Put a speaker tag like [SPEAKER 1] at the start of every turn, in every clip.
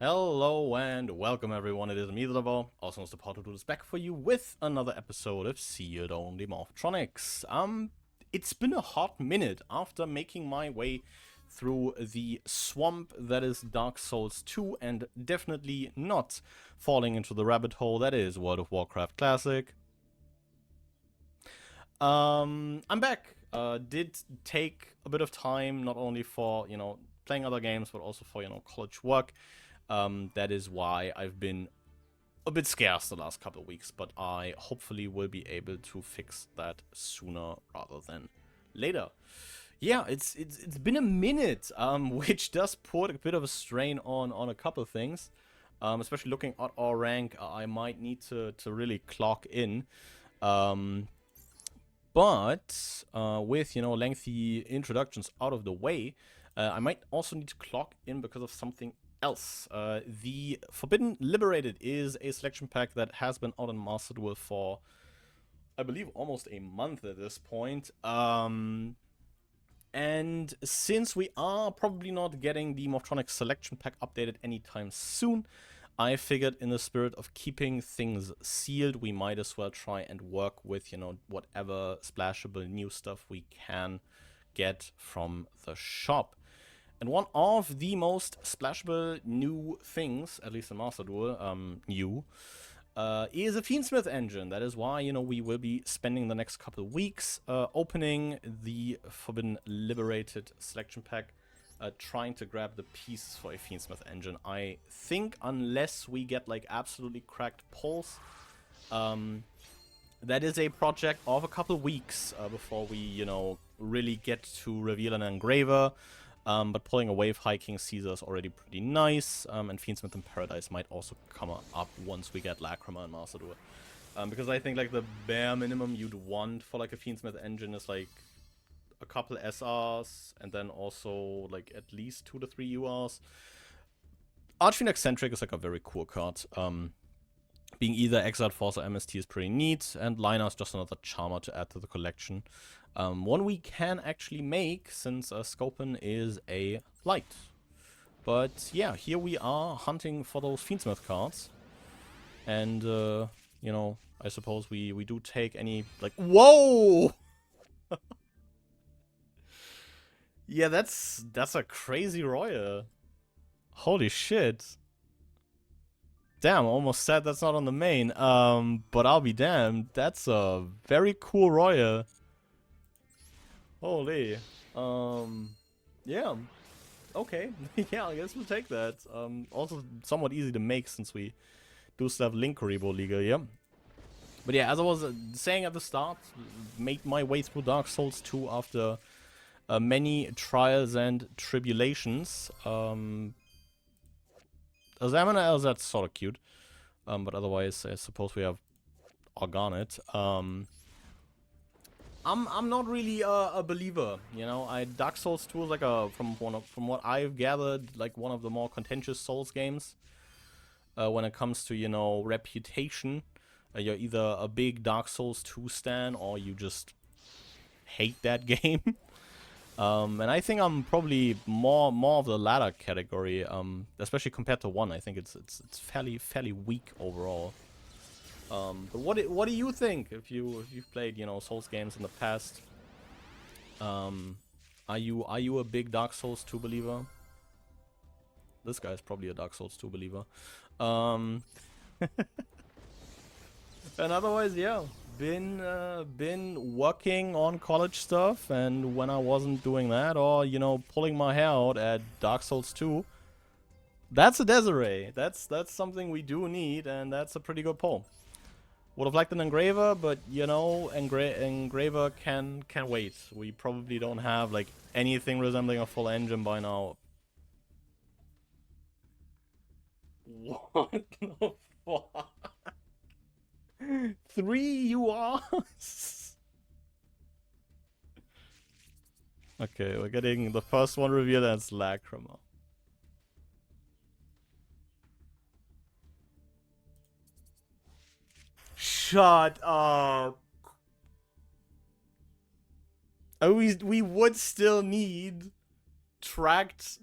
[SPEAKER 1] Hello and welcome everyone, it is me, Levo, also Mr. Portal is back for you with another episode of Sealed Only Morphtronics. It's been a hot minute after making my way through the swamp that is Dark Souls 2 and definitely not falling into the rabbit hole that is World of Warcraft Classic. I'm back. Did take a bit of time, not only for, playing other games, but also for, college work. That is why I've been a bit scarce the last couple of weeks, but I hopefully will be able to fix that sooner rather than later. Yeah, it's been a minute, which does put a bit of a strain on a couple of things. Especially looking at our rank, I might need to really clock in. But with lengthy introductions out of the way, I might also need to clock in because of something else. The Forbidden Liberated is a selection pack that has been out on Master Duel for, I believe, almost a month at this point. And since we are probably not getting the Morphtronics selection pack updated anytime soon, I figured in the spirit of keeping things sealed, we might as well try and work with, whatever splashable new stuff we can get from the shop. And one of the most splashable new things, at least in Master Duel, is a Fiendsmith engine. That is why, we will be spending the next couple of weeks opening the Forbidden Liberated selection pack, trying to grab the pieces for a Fiendsmith engine. I think unless we get like absolutely cracked pulls, that is a project of a couple of weeks before we, really get to reveal an engraver. But pulling a Wave High King Caesar is already pretty nice, and Fiendsmith in Paradise might also come up once we get Lacrima and Master Duel. Because I think like the bare minimum you'd want for like a Fiendsmith engine is like a couple SRs, and then also like at least 2 to 3 URs. Archfiend Eccentric is like a very cool card. Being either Exiled Force or MST is pretty neat, and Lina is just another charmer to add to the collection. One we can actually make, since Scopen is a light. But yeah, here we are hunting for those Fiendsmith cards. And, I suppose we do take any, like, whoa! Yeah, that's a crazy royal. Holy shit. Damn, almost said that's not on the main. But I'll be damned. That's a very cool royal. Holy. Yeah. Okay. Yeah, I guess we'll take that. Also somewhat easy to make since we do still have Link Karibo Liga, yeah. But yeah, as I was saying at the start, made my way through Dark Souls 2 after many trials and tribulations. Azamana, that's sort of cute. But otherwise, I suppose we have Organet. I'm not really a believer, Dark Souls 2 is like from what I've gathered, like one of the more contentious Souls games. When it comes to, reputation. You're either a big Dark Souls 2 stan or you just hate that game. And I think I'm probably more of the latter category, especially compared to 1. I think it's fairly weak overall. But what do you think if you've played Souls games in the past? Are you a big Dark Souls 2 believer? This guy's probably a Dark Souls 2 believer. And otherwise, yeah, been working on college stuff, and when I wasn't doing that, or pulling my hair out at Dark Souls 2, that's a Desiree. That's something we do need, and that's a pretty good pull. Would have liked an engraver, but engraver can wait. We probably don't have like anything resembling a full engine by now. What the fuck? 3 URs? Okay, we're getting the first one revealed, and it's Lacrima. Shut up. Oh, we would still need tracked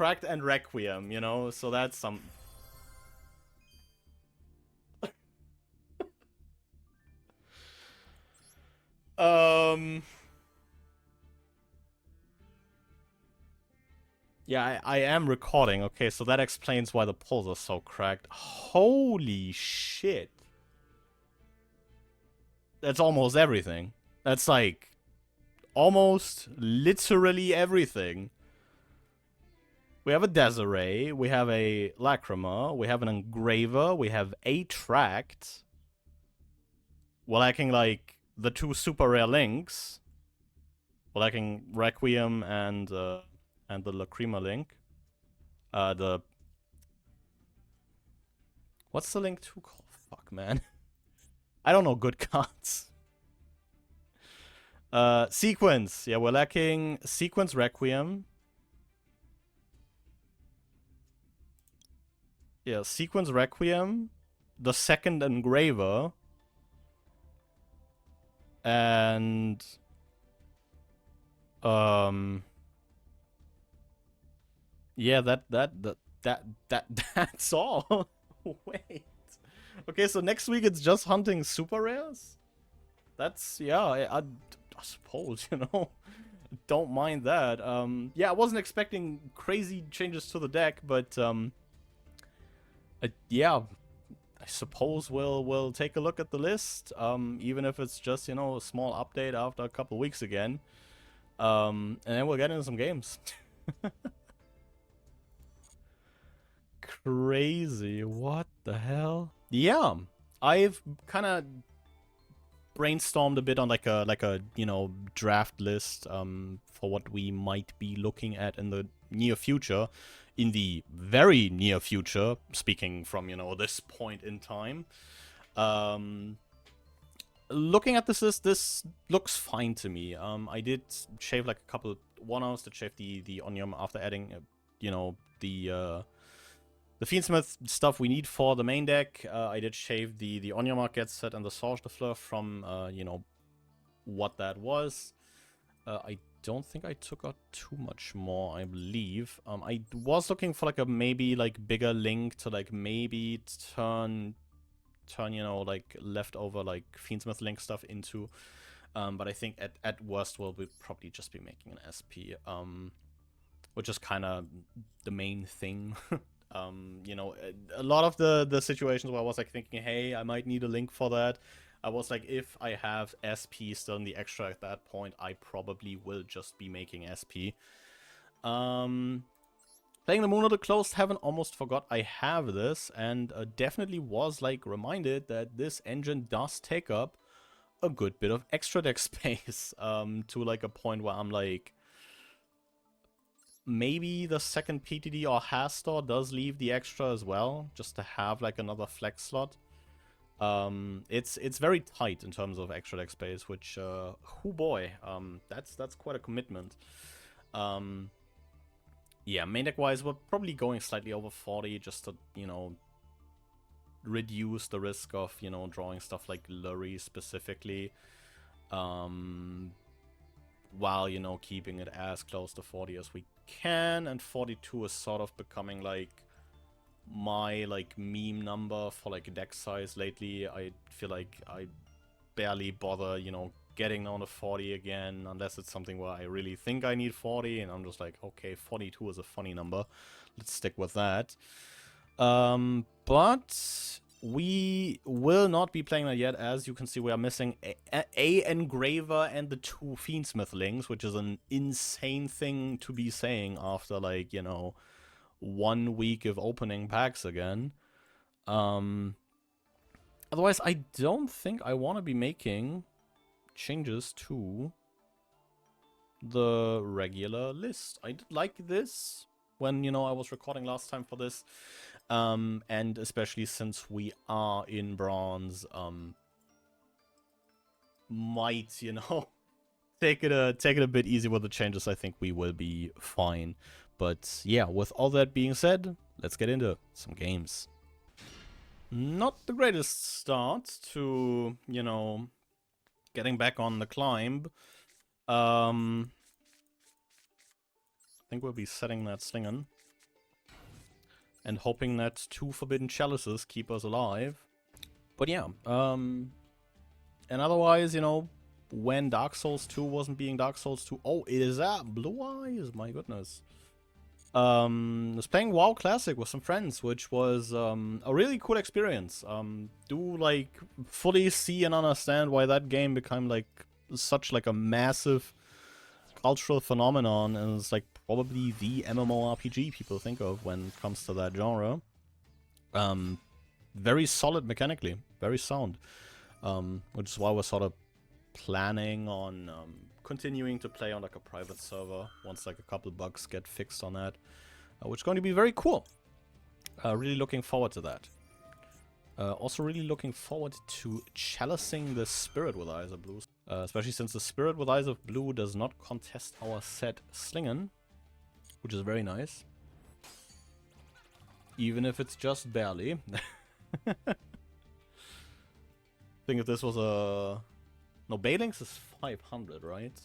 [SPEAKER 1] Attract and Requiem, you know, so that's some... Yeah, I am recording. Okay, so that explains why the polls are so cracked. Holy shit. That's almost everything. That's like almost literally everything. We have a Desiree, we have a Lacrima, we have an Engraver, we have a Tract. We're lacking like the 2 super rare links. We're lacking Requiem and the Lacrima link. What's the link to? Oh, fuck, man. I don't know good cards. Sequence. Yeah, we're lacking Sequence Requiem. Yeah, Sequence Requiem. The second Engraver. And... Yeah, that's all. Wait. Okay, so next week it's just hunting super rares? That's, yeah, I suppose, you know. Don't mind that. Yeah, I wasn't expecting crazy changes to the deck, but, yeah, I suppose we'll take a look at the list, even if it's just, you know, a small update after a couple weeks again. And then we'll get into some games. Crazy. What the hell? Yeah, I've kind of brainstormed a bit on like a you know, draft list for what we might be looking at in the near future, in the very near future, speaking from, you know, this point in time. Looking at this list, this looks fine to me. I did shave like a couple 1-hours to shave the Onium after adding you know, the Fiendsmith stuff we need for the main deck. I did shave the Onion Market set and the Sorge de Fleur from, you know, what that was. I don't think I took out too much more, I believe. I was looking for like a maybe like bigger link to like maybe turn, you know, like leftover like Fiendsmith link stuff into. But I think at worst we'll probably just be making an SP. Which is kind of the main thing. You know, a lot of the situations where I was like thinking, hey, I might need a link for that. I was like, if I have SP still in the extra at that point, I probably will just be making SP. Playing the Moon of the Closed Heaven, almost forgot I have this, and definitely was like reminded that this engine does take up a good bit of extra deck space, to like a point where I'm like, maybe the second PTD or Hastor does leave the extra as well, just to have like another flex slot. It's very tight in terms of extra deck space, which, oh boy, that's quite a commitment. Yeah, main deck wise, we're probably going slightly over 40 just to, you know, reduce the risk of, you know, drawing stuff like Lurie specifically. While, you know, keeping it as close to 40 as we can, and 42 is sort of becoming like my like meme number for like deck size lately. I feel like I barely bother, you know, getting down to 40 again, unless it's something where I really think I need 40, and I'm just like, okay, 42 is a funny number, let's stick with that. But we will not be playing that yet. As you can see, we are missing a Engraver and the 2 Fiendsmith links, which is an insane thing to be saying after, like, you know, 1 week of opening packs again. Otherwise, I don't think I want to be making changes to the regular list. I did like this when, you know, I was recording last time for this. And especially since we are in bronze, might, you know, take it a bit easy with the changes. I think we will be fine. But yeah, with all that being said, let's get into some games. Not the greatest start to, you know, getting back on the climb. I think we'll be setting that Slingen. and hoping that 2 Forbidden Chalices keep us alive. But yeah, and otherwise, you know, when Dark Souls 2 wasn't being Dark Souls 2... Oh, it is that! Blue Eyes, my goodness. Was playing WoW Classic with some friends, which was a really cool experience. Do like fully see and understand why that game became like such like a massive cultural phenomenon, and it's like probably the MMORPG people think of when it comes to that genre. Very solid mechanically, very sound, which is why we're sort of planning on continuing to play on like a private server once like a couple bugs get fixed on that, which is going to be very cool. Really looking forward to that. Also really looking forward to chalicing the Spirit with Eyes of Blue, especially since the Spirit with Eyes of Blue does not contest our set Slingen, which is very nice, even if it's just barely. I think if this was a... No, Baelings is 500, right?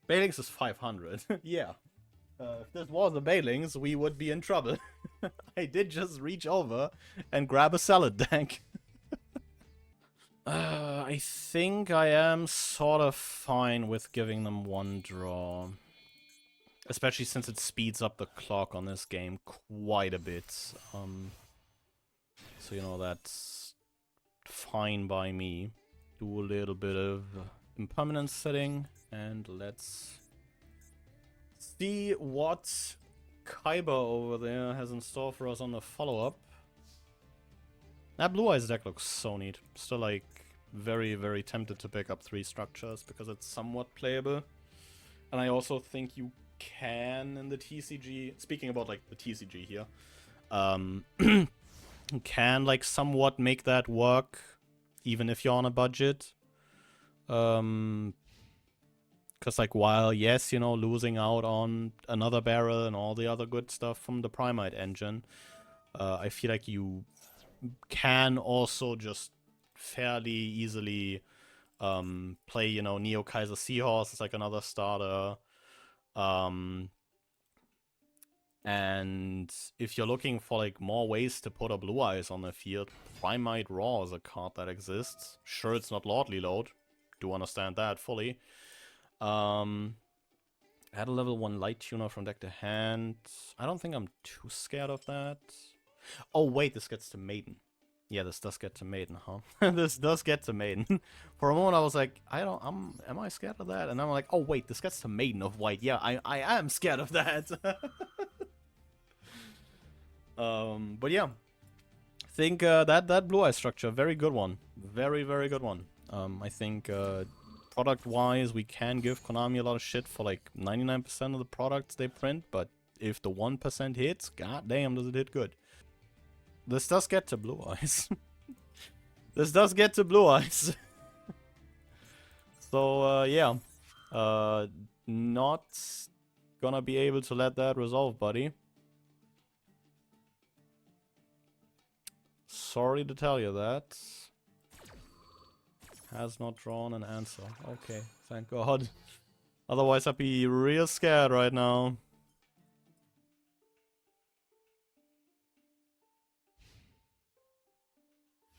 [SPEAKER 1] Baelings is 500. Yeah. If this was a Baelings, we would be in trouble. I did just reach over and grab a salad tank. I think I am sort of fine with giving them 1 draw. Especially since it speeds up the clock on this game quite a bit. So, you know, that's fine by me. Do a little bit of impermanence setting, and let's see what Kaiba over there has in store for us on the follow-up. That Blue Eyes deck looks so neat. Still, like, very, very tempted to pick up 3 structures because it's somewhat playable. And I also think you can in the TCG, speaking about, like, the TCG here, can, like, somewhat make that work, even if you're on a budget. Because, like, while, yes, you know, losing out on another barrel and all the other good stuff from the Primite engine, I feel like you can also just fairly easily play, you know, Neo Kaiser Seahorse as, like, another starter. And if you're looking for like more ways to put a Blue Eyes on the field, Primite Raw is a card that exists. Sure, it's not Lordly Load. Do understand that fully. Add a level 1 Light Tuner from deck to hand. I don't think I'm too scared of that. Oh wait, this gets to Maiden. Yeah, this does get to Maiden, huh? This does get to Maiden. For a moment I was like, am I scared of that? And I'm like, oh wait, this gets to Maiden of White. Yeah, I am scared of that. But yeah, I think that Blue Eye structure, very good one, very good one. I think product wise we can give Konami a lot of shit for like 99% of the products they print, but if the 1% hits, god damn does it hit good. This does get to Blue Eyes. This does get to Blue Eyes. So yeah, not gonna be able to let that resolve, buddy. Sorry to tell you that. Has not drawn an answer. Okay, thank God. Otherwise I'd be real scared right now.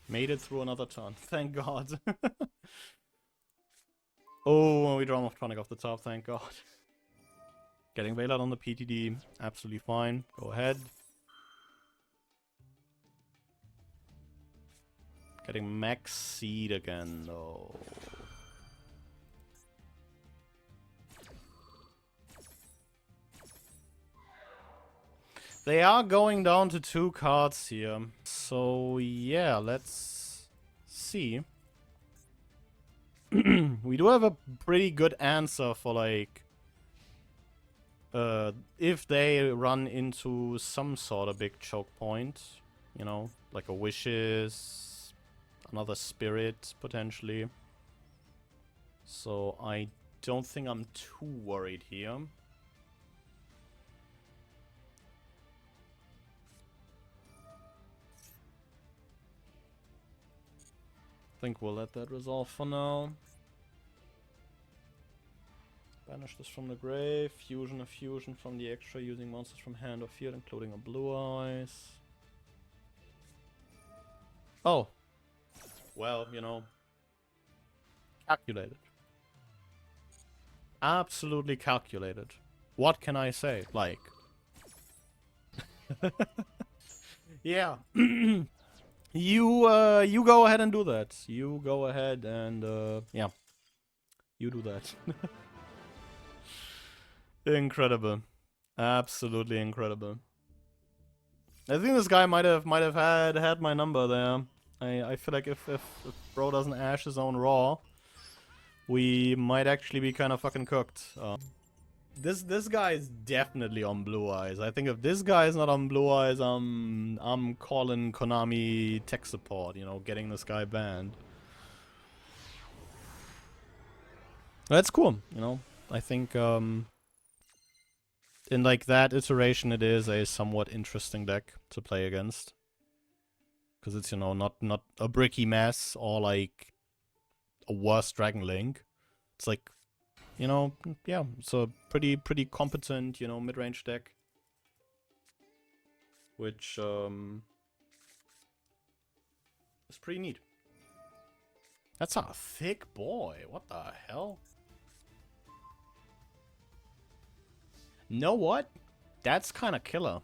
[SPEAKER 1] Made it through another turn. Thank God. Oh, we draw Morphtronic off the top. Thank God. Getting Veiled on the PTD. Absolutely fine. Go ahead. Getting Max Seed again, though. They are going down to 2 cards here. So, yeah, let's see. We do have a pretty good answer for, like, if they run into some sort of big choke point. You know, like a Wishes, another Spirit, potentially. So, I don't think I'm too worried here. I think we'll let that resolve for now. Banish this from the grave. Fusion a fusion from the extra using monsters from hand or field, including a blue eyes. Oh. Well, you know. Calculated. Absolutely calculated. What can I say? Like. Yeah. You go ahead and do that. You go ahead and yeah. You do that. Incredible. Absolutely incredible. I think this guy might have had my number there. I feel like if bro doesn't ash his own raw, we might actually be kind of fucking cooked. This guy is definitely on blue eyes. I think if this guy is not on blue eyes, I'm calling Konami tech support. You know, getting this guy banned. That's cool. You know, I think in like that iteration, it is a somewhat interesting deck to play against. Because it's, you know, not a bricky mess or like a worse Dragon Link. It's like, you know, yeah, it's a pretty competent, you know, mid-range deck. Which is pretty neat. That's a thick boy. What the hell? Know what? That's kind of killer.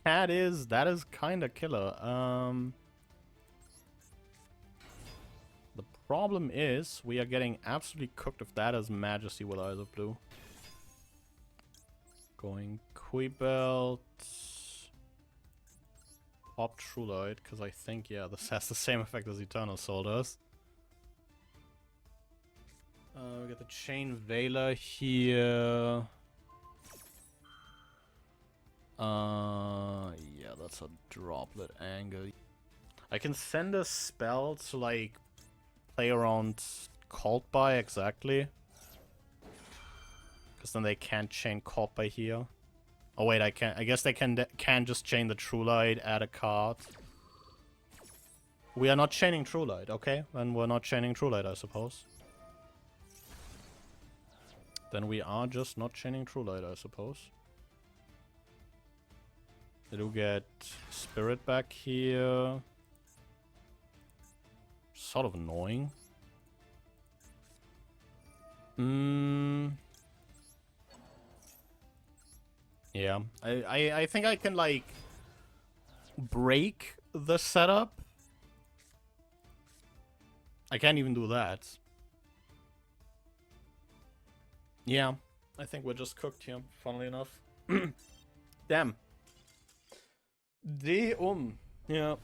[SPEAKER 1] That is kind of killer. The problem is we are getting absolutely cooked if that is Majesty with Eyes of Blue. Going Quibelt. Pop True Light, because I think, yeah, this has the same effect as Eternal Soul does. We got the Chain Veiler here. Yeah, that's a droplet angle. I can send a spell to, like, play around Cult by exactly. Because then they can't chain Cult by here. Oh wait, I can't. I guess they can just chain the True Light, add a card. We are not chaining True Light, okay? Then we're not chaining True Light, I suppose. Then we are just not chaining True Light, I suppose. They do get Spirit back here. Sort of annoying. Yeah, I think I can, like, break the setup. I can't even do that. Yeah, I think we're just cooked here, funnily enough. Damn. Yeah.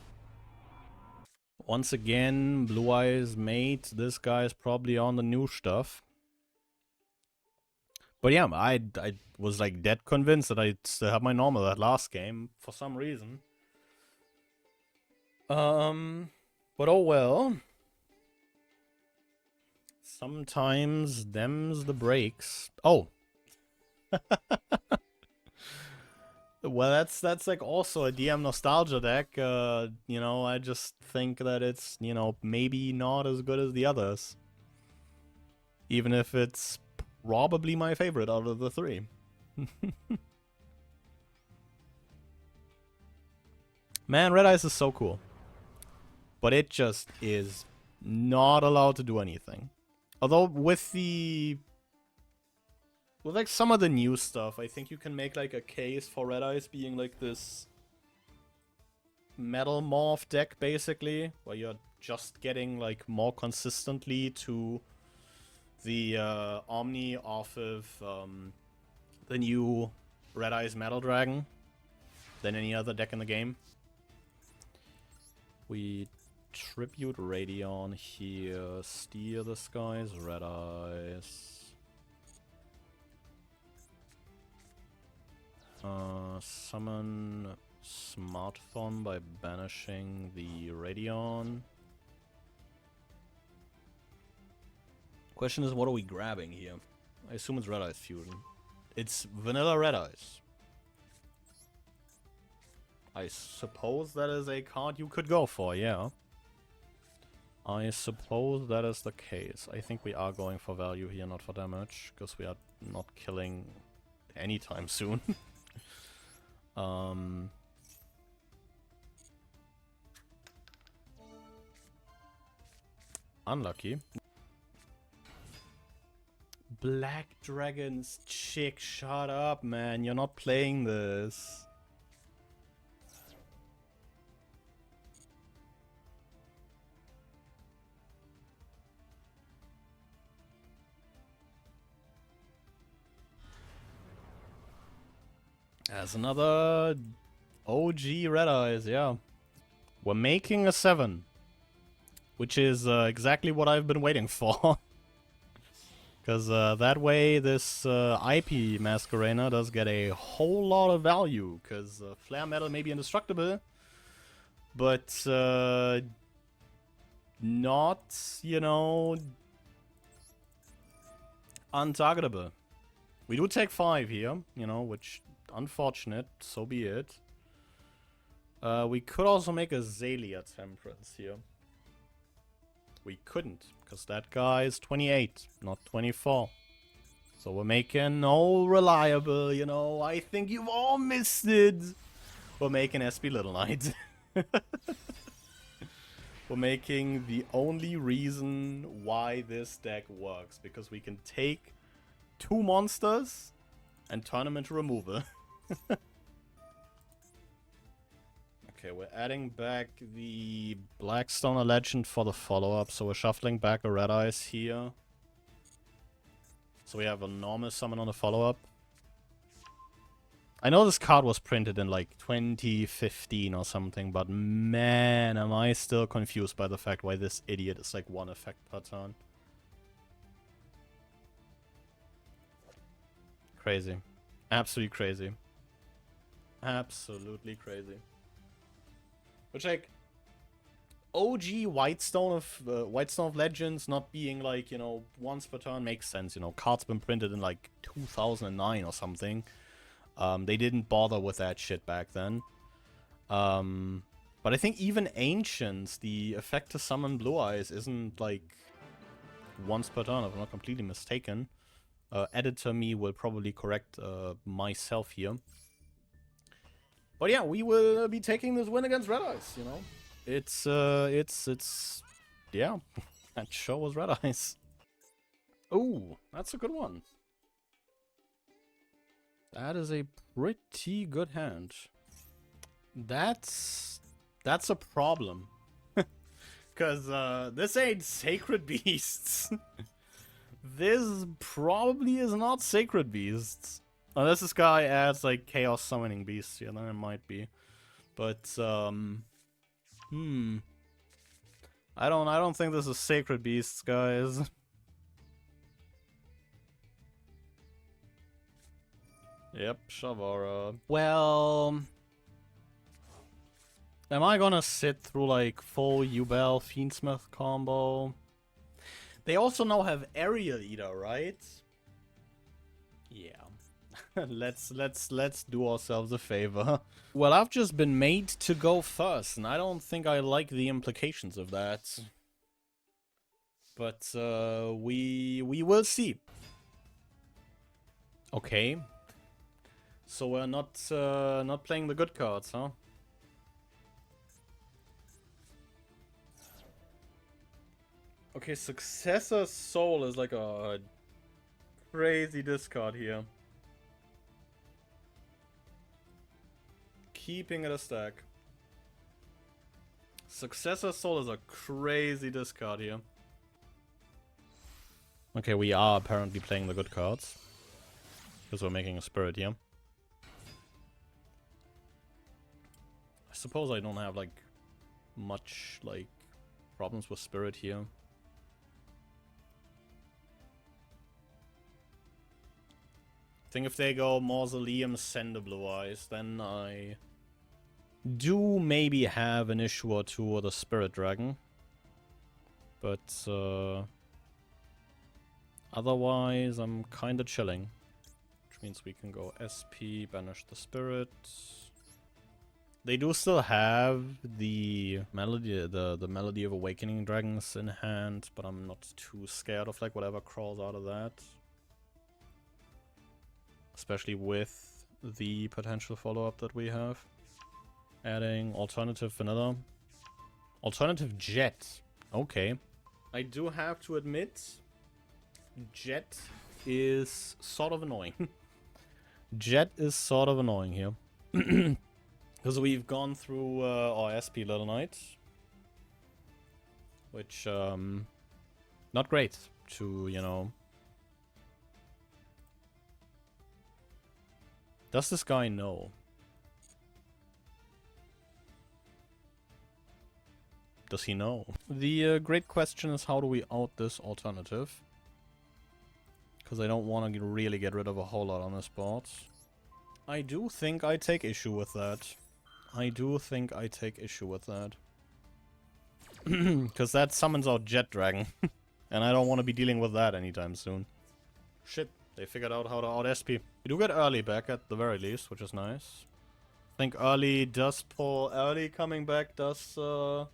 [SPEAKER 1] Once again, Blue Eyes mate. This guy's probably on the new stuff. But yeah, I was like dead convinced that I'd still have my normal that last game for some reason. But oh well. Sometimes them's the breaks. Oh. Well, that's like also a DM nostalgia deck. You know, I just think that it's, you know, maybe not as good as the others. Even if it's probably my favorite out of the three. Man, Red Eyes is so cool. But it just is not allowed to do anything. Although with like some of the new stuff, I think you can make like a case for Red Eyes being like this metal morph deck basically, where you're just getting like more consistently to the Omni off of the new Red Eyes Metal Dragon than any other deck in the game. We Tribute Radion here, steer the skies, Red Eyes. Summon Smartphone by banishing the Radion. Question is, what are we grabbing here? I assume it's Red Eyes Fusion. It's vanilla Red Eyes. I suppose that is a card you could go for, yeah. I suppose that is the case. I think we are going for value here, not for damage, because we are not killing anytime soon. Unlucky. Black Dragon's chick, shut up, man. You're not playing this. As another OG Red Eyes, yeah. We're making a 7. Which is exactly what I've been waiting for. Because that way this IP Masquerader does get a whole lot of value. Because Flare Metal may be indestructible. But not, you know, untargetable. We do take 5 here, you know, which... unfortunate, so be it. We could also make a Zalia Temperance here. We couldn't, because that guy is 28, not 24. So we're making reliable, you know. I think you've all missed it. We're making SP Little Knight. We're making the only reason why this deck works, because we can take 2 monsters and turn them into removal. Okay, we're adding back the Blackstoner Legend for the follow-up, so we're shuffling back a Red Eyes here. So we have a normal summon on the follow-up. I know this card was printed in like 2015 or something, but man, am I still confused by the fact why this idiot is like 1 effect per turn. Crazy. Absolutely crazy. Absolutely crazy. Which, like, OG Whitestone of Legends not being, like, you know, once per turn makes sense. You know, cards been printed in, like, 2009 or something. They didn't bother with that shit back then. But I think even Ancients, the effect to summon Blue Eyes isn't, like, once per turn, if I'm not completely mistaken. Editor me will probably correct myself here. But yeah, we will be taking this win against Red Eyes, you know. It's yeah, that sure was Red Eyes. Ooh, that's a good one. That is a pretty good hand. That's a problem. Because this ain't Sacred Beasts. This probably is not Sacred Beasts. Unless this guy adds, like, Chaos Summoning Beasts, yeah, then it might be. But, I don't think this is Sacred Beasts, guys. Yep, Shavara. Well... am I gonna sit through, like, full Ubel Fiendsmith combo? They also now have Aerial Eater, right? Yeah. let's do ourselves a favor. Well, I've just been made to go first, and I don't think I like the implications of that. But we will see. Okay. So we're not playing the good cards, huh? Okay, Successor Soul is like a crazy discard here. Keeping it a stack. Successor Soul is a crazy discard here. Okay, we are apparently playing the good cards. Because we're making a Spirit here. I suppose I don't have, like, much, like, problems with Spirit here. I think if they go Mausoleum, send the Blue Eyes, then I do maybe have an issue or two with the Spirit Dragon. But otherwise, I'm kinda chilling. Which means we can go SP, banish the Spirit. They do still have the Melody, the Melody of Awakening Dragons in hand, but I'm not too scared of like whatever crawls out of that. especially with the potential follow-up that we have. Adding alternative vanilla. Alternative jet. Okay. I do have to admit, jet is sort of annoying. Jet is sort of annoying here. Because we've gone through our SP Little Knight. Which, not great to, you know... Does this guy know? Does he know? The great question is, how do we out this alternative? Because I don't want to really get rid of a whole lot on this board. I do think I take issue with that. I do think I take issue with that. Because that summons out Jet Dragon. And I don't want to be dealing with that anytime soon. Shit, they figured out how to out SP. We do get early back at the very least, which is nice. I think early does pull... Early coming back does pull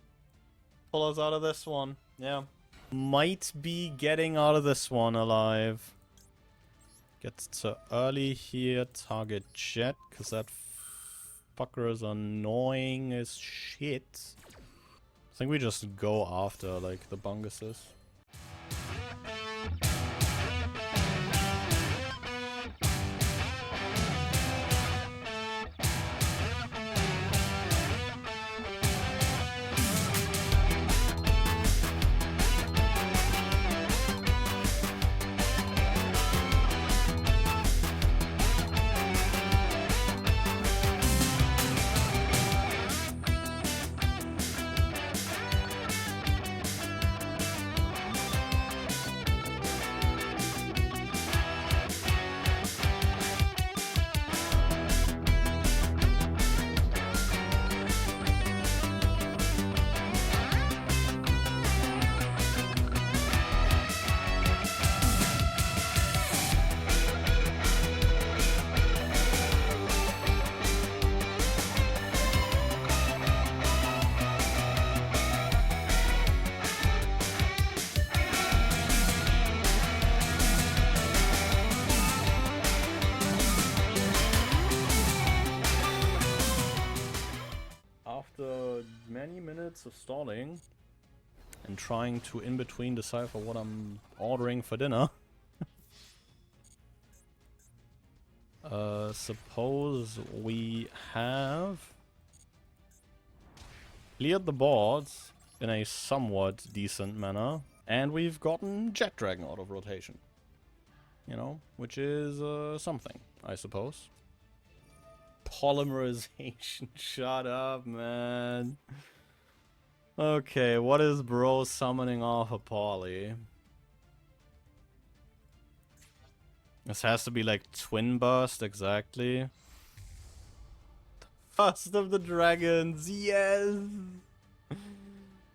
[SPEAKER 1] us out of this one. Yeah. Might be getting out of this one alive. Get to early here, target Jet, because that fucker is annoying as shit. I think we just go after, like, the bunguses. After many minutes of stalling and trying to in between decipher what I'm ordering for dinner, suppose we have cleared the boards in a somewhat decent manner, and we've gotten Jet Dragon out of rotation. You know, which is something, I suppose. Polymerization. Shut up, man. Okay, what is bro summoning off a poly? This has to be like Twin Burst, exactly. First of the Dragons, yes!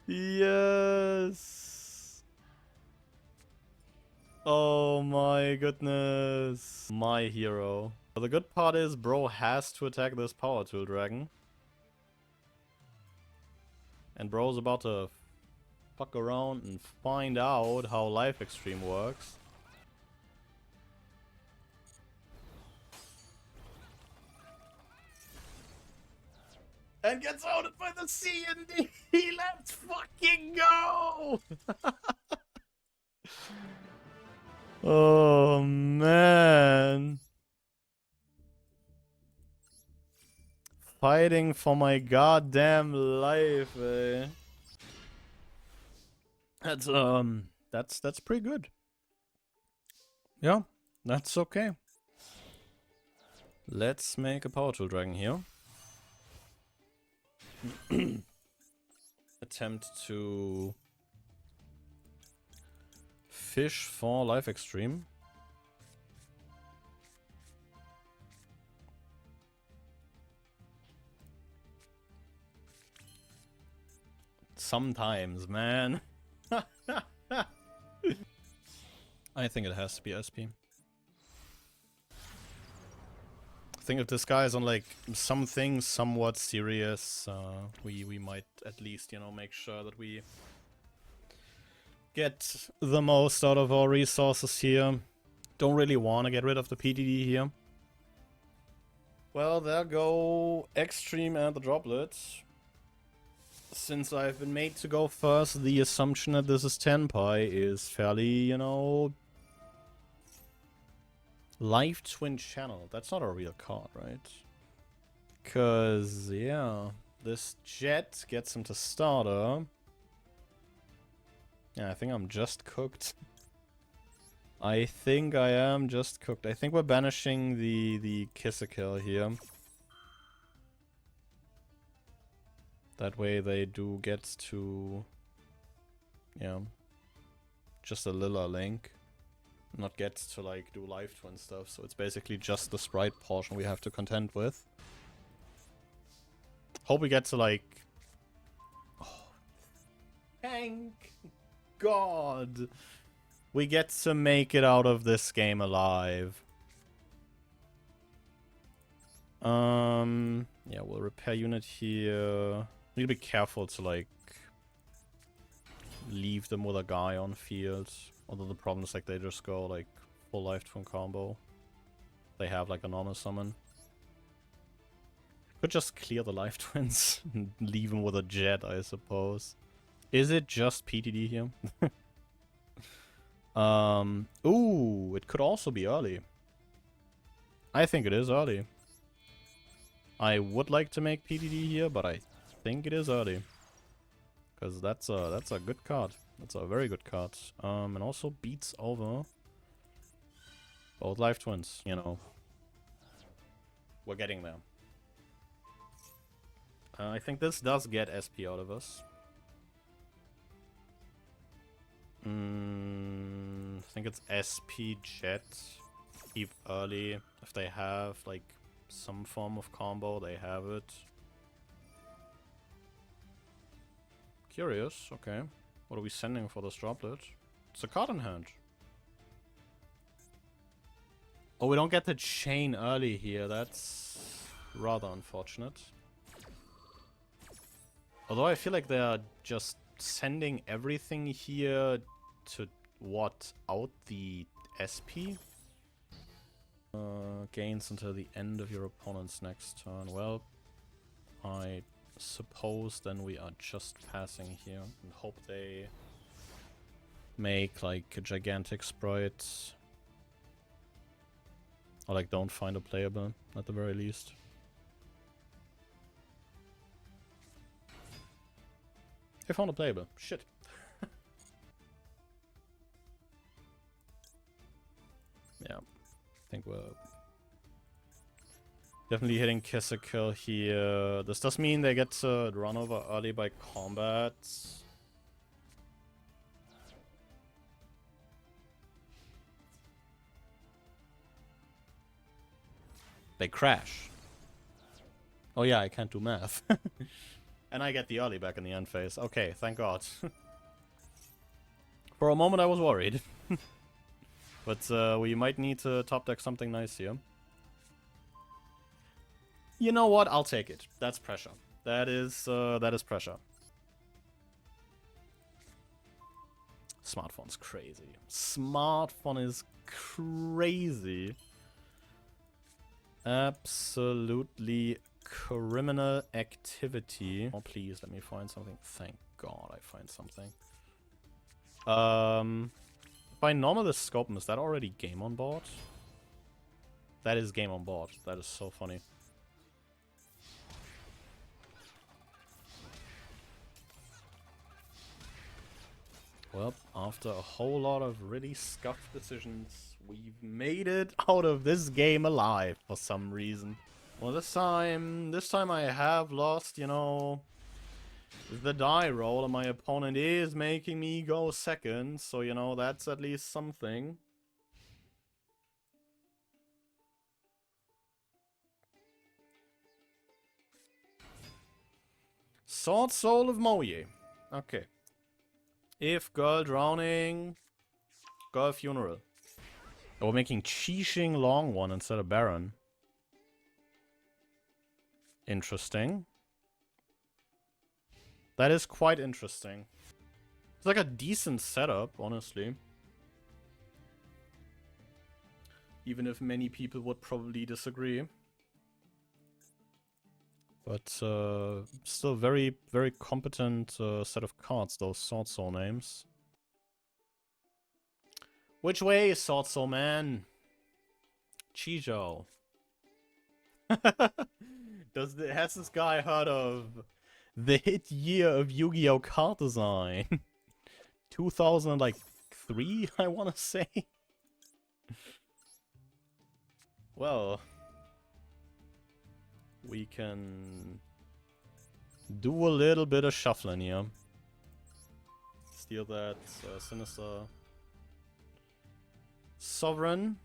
[SPEAKER 1] Yes! Oh my goodness. My hero. The good part is bro has to attack this Power Tool Dragon. And bro's about to fuck around and find out how Life Extreme works. And gets outed by the C&D! Let's fucking go! Oh man. Fighting for my goddamn life, eh? That's pretty good. Yeah, that's okay. Let's make a Power Tool Dragon here. Attempt to fish for Life Extreme. Sometimes, man. I think it has to be SP. I think if this guy is on like something somewhat serious, we might at least, you know, make sure that we get the most out of our resources here. Don't really want to get rid of the PDD here. Well, there go Extreme and the Droplet. Since I've been made to go first, the assumption that this is Tenpai is fairly, you know... Live Twin Channel. That's not a real card, right? Because, yeah, this Jet gets him to starter. Yeah, I think I'm just cooked. I think I am just cooked. I think we're banishing the Kiss-a-Kill here. That way they do get to... Yeah. Just a Lilla Link. Not get to, like, do Live Twin stuff. So it's basically just the Sprite portion we have to contend with. Hope we get to, like... Oh, thank God! We get to make it out of this game alive. Yeah, we'll repair unit here. Need to be careful to, like, leave them with a guy on field. Although the problem is, like, they just go, like, full Life Twin combo. They have, like, a normal summon. Could just clear the Life Twins and leave them with a Jet, I suppose. Is it just PTD here? Ooh, it could also be early. I think it is early. I would like to make PTD here, but I think it is early. Because that's a good card. That's a very good card. And also beats over both Life Twins, you know. We're getting there. I think this does get SP out of us. I think it's SP Jet. Keep early. If they have, like, some form of combo, they have it. Curious, okay. What are we sending for this Droplet? It's a card in hand. Oh, we don't get the chain early here. That's rather unfortunate. Although I feel like they are just sending everything here to what? Out the SP? Gains until the end of your opponent's next turn. Well, I suppose then we are just passing here and hope they make like a gigantic sprite. Or like don't find a playable at the very least. I found a playable. Shit. Yeah. I think we're definitely hitting Kiss-a-Kill here. This does mean they get to run over early by combat. They crash. Oh yeah, I can't do math. And I get the early back in the end phase. Okay, thank God. For a moment I was worried. But we might need to top deck something nice here. You know what? I'll take it. That's pressure. That is pressure. Smartphone's crazy. Smartphone is crazy. Absolutely criminal activity. Oh, please, let me find something. Thank God I find something. By normal this scope, is that already game on board? That is game on board. That is so funny. Well, after a whole lot of really scuffed decisions, we've made it out of this game alive for some reason. Well, this time I have lost, you know, the die roll, and my opponent is making me go second, so, you know, that's at least something. Sword Soul of Moye. Okay. If Girl Drowning, Girl Funeral. Oh, we're making Qixing Long One instead of Baron. Interesting. That is quite interesting. It's like a decent setup, honestly. Even if many people would probably disagree. But still very, very competent set of cards, those Sword Soul names. Which way, Sword Soul Man? Chijo. Has this guy heard of the hit year of Yu-Gi-Oh! Card design? 2003, I want to say. Well, we can do a little bit of shuffling here. Steal that Sinister Sovereign.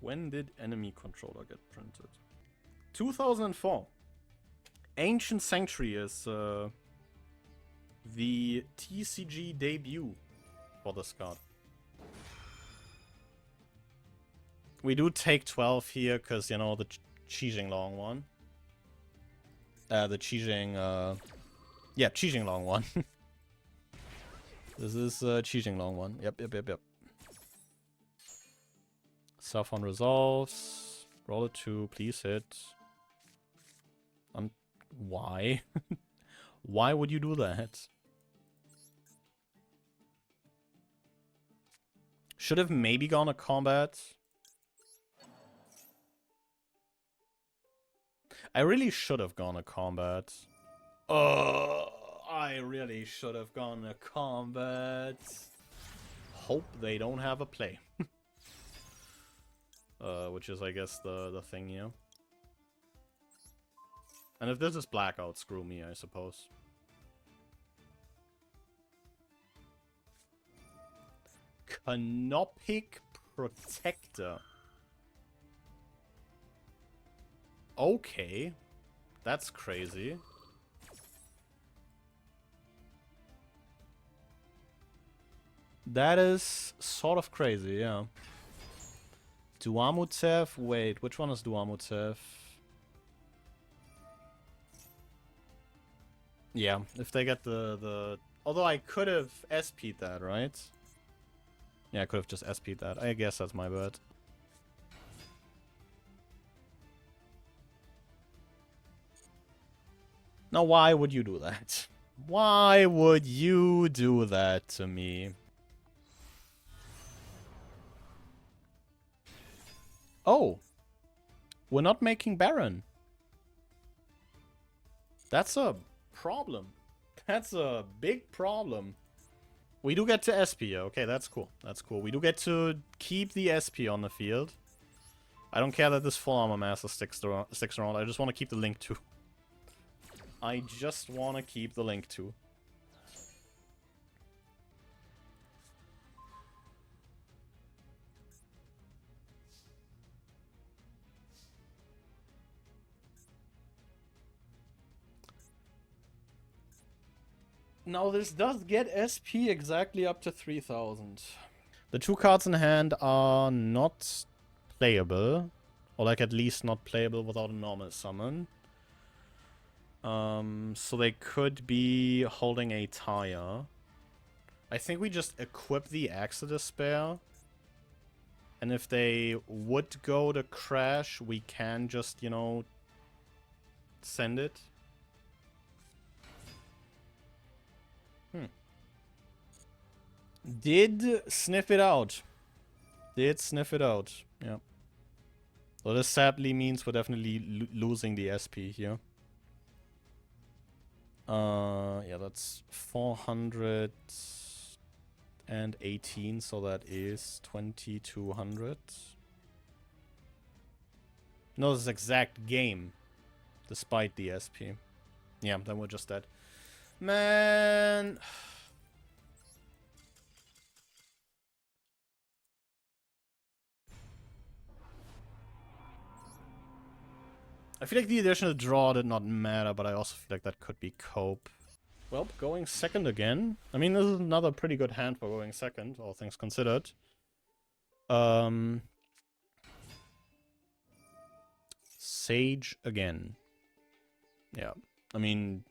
[SPEAKER 1] When did enemy controller get printed? 2004. Ancient Sanctuary is the TCG debut for this card. We do take 12 here because, you know, the Qijing long one. The Qijing, yeah, Qijing long one. This is Qijing long one. Yep. Saffron resolves. Roll a 2, please hit. Why? Why would you do that? Should have maybe gone to combat. I really should have gone to combat. I really should have gone to combat. Hope they don't have a play. Which is, I guess, the thing here. And if this is blackout, screw me, I suppose. Canopic Protector. Okay. That's crazy. That is sort of crazy, yeah. Duamutev? Wait, which one is Duamutev? Yeah, if they get the... Although I could have SP'd that, right? Yeah, I could have just SP'd that. I guess that's my bad. Now, why would you do that? Why would you do that to me? Oh! We're not making Baron. That's a problem. That's a big problem. We do get to SP. Okay, that's cool. That's cool. We do get to keep the SP on the field. I don't care that this full armor master sticks around. I just want to keep the Link 2. I just want to keep the Link 2. Now this does get SP exactly up to 3000. The 2 cards in hand are not playable. Or like at least not playable without a normal summon. So they could be holding a tire. I think we just equip the Axe of Despair. And if they would go to crash, we can just, you know, send it. Did sniff it out. Did sniff it out. Yeah. So this sadly means we're definitely losing the SP here. Yeah, that's 418, so that is 2200. No, this is exact game, despite the SP. Yeah, then we're just dead. Man... I feel like the additional draw did not matter, but I also feel like that could be cope. Well, going second again. I mean, this is another pretty good hand for going second, all things considered. Sage again. Yeah. I mean,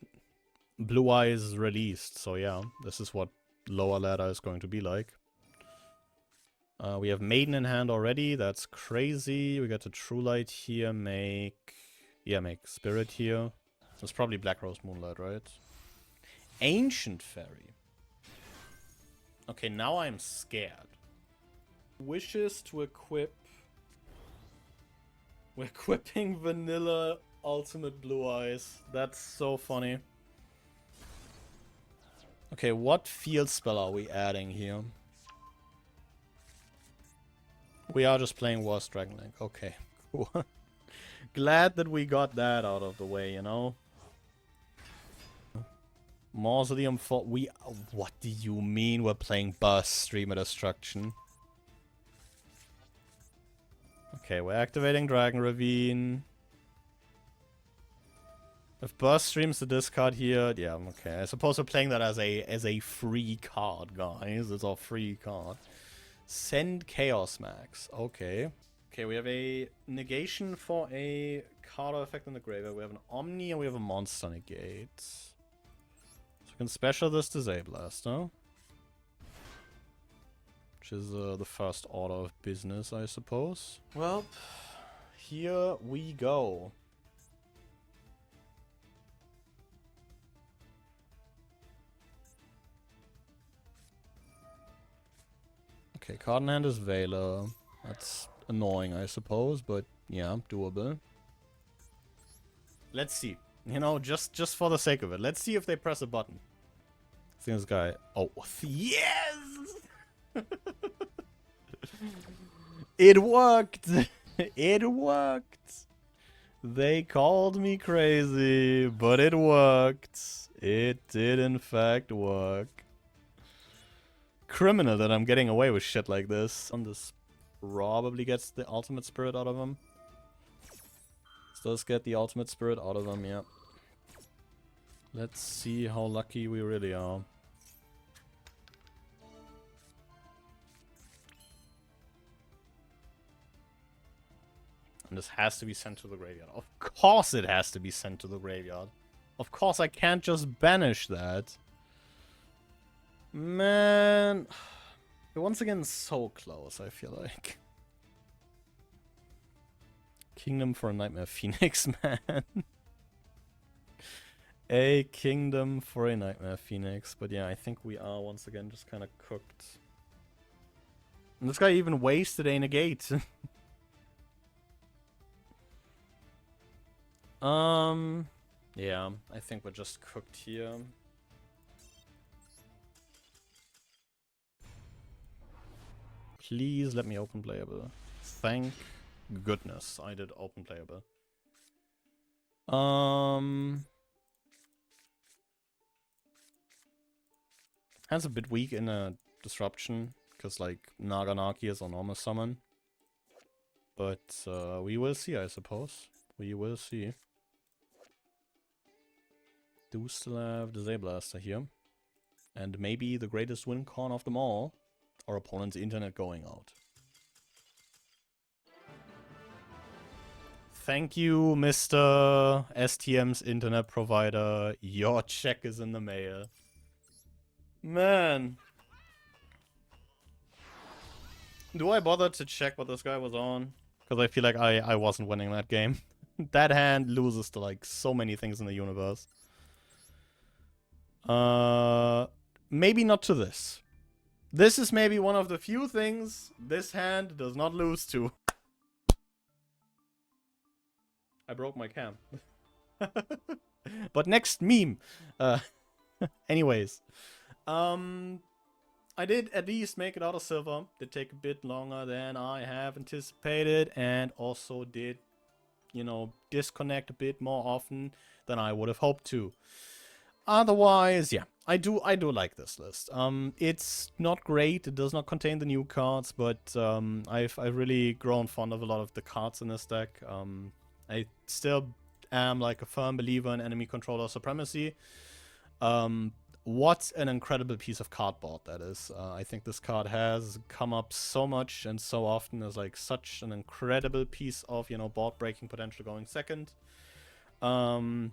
[SPEAKER 1] Blue Eyes is released, so yeah. This is what lower ladder is going to be like. We have Maiden in hand already. That's crazy. We got a True Light here. Make Yeah, make Spirit here. It's probably Black Rose Moonlight, right? Ancient Fairy. Okay, now I'm scared. Wishes to equip... We're equipping Vanilla Ultimate Blue Eyes. That's so funny. Okay, what field spell are we adding here? We are just playing War's Dragon Link. Okay, cool. Glad that we got that out of the way, you know? Mausoleum for... What do you mean we're playing Burst Streamer Destruction? Okay, we're activating Dragon Ravine. If Burst streams the discard here, yeah, okay. I suppose we're playing that as a free card, guys. It's our free card. Send Chaos Max. Okay. Okay, we have a negation for a card effect in the graveyard. We have an Omni and we have a monster negate. So we can special this Disablaster. Which is the first order of business, I suppose. Well, here we go. Okay, card in hand is Veiler. That's annoying, I suppose, but yeah, doable. Let's see. You know, just for the sake of it. Let's see if they press a button. I think this guy... Oh, yes! It worked! It worked! They called me crazy, but it worked. It did in fact work. Criminal that I'm getting away with shit like this. This probably gets the ultimate spirit out of him. Does get the ultimate spirit out of him, yeah. Let's see how lucky we really are. And this has to be sent to the graveyard. Of course it has to be sent to the graveyard. Of course I can't just banish that. Man. We're once again so close, I feel like. Kingdom for a Nightmare Phoenix, man. A kingdom for a Nightmare Phoenix. But yeah, I think we are once again just kind of cooked. And this guy even wasted a negate. Yeah, I think we're just cooked here. Please let me open playable. Thank goodness I did open playable. Hand's a bit weak in a disruption, because like Naganaki is enormous summon. But we will see, I suppose. We will see. Do still have Disablaster here. And maybe the greatest win con of them all, our opponent's internet going out. Thank you, Mr. STM's internet provider. Your check is in the mail. Man. Do I bother to check what this guy was on? Because I feel like I wasn't winning that game. That hand loses to like so many things in the universe. Maybe not to this. This is maybe one of the few things this hand does not lose to. I broke my cam. But next meme. Anyways. I did at least make it out of silver. Did take a bit longer than I have anticipated. And also did, you know, disconnect a bit more often than I would have hoped to. Otherwise, yeah, I do like this list. It's not great. It does not contain the new cards, but I've really grown fond of a lot of the cards in this deck. I still am like a firm believer in enemy controller supremacy. What an incredible piece of cardboard that is. I think this card has come up so much and so often as like such an incredible piece of, you know, board breaking potential going second. And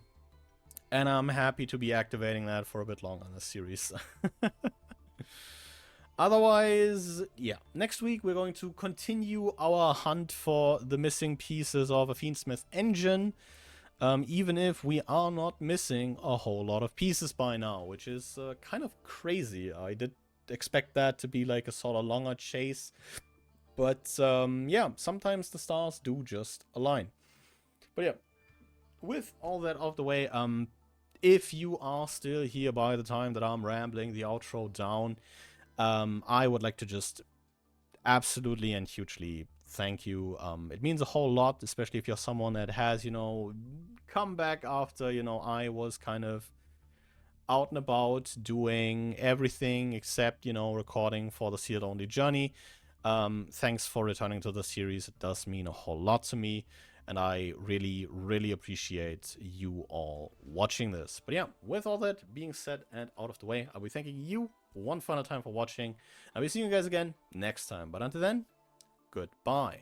[SPEAKER 1] I'm happy to be activating that for a bit longer in this series. Otherwise, yeah. Next week, we're going to continue our hunt for the missing pieces of a Fiendsmith engine. even if we are not missing a whole lot of pieces by now, which is kind of crazy. I did expect that to be like a sort of longer chase, but yeah, sometimes the stars do just align. But yeah, with all that out of the way, if you are still here by the time that I'm rambling the outro down, I would like to just absolutely and hugely thank you. It means a whole lot, especially if you're someone that has, come back after, I was kind of out and about doing everything except, recording for the sealed only journey. Thanks for returning to the series. It does mean a whole lot to me, and I really, really appreciate you all watching this. But yeah, with all that being said and out of the way, I'll be thanking you one final time for watching. I'll be seeing you guys again next time. But until then, goodbye.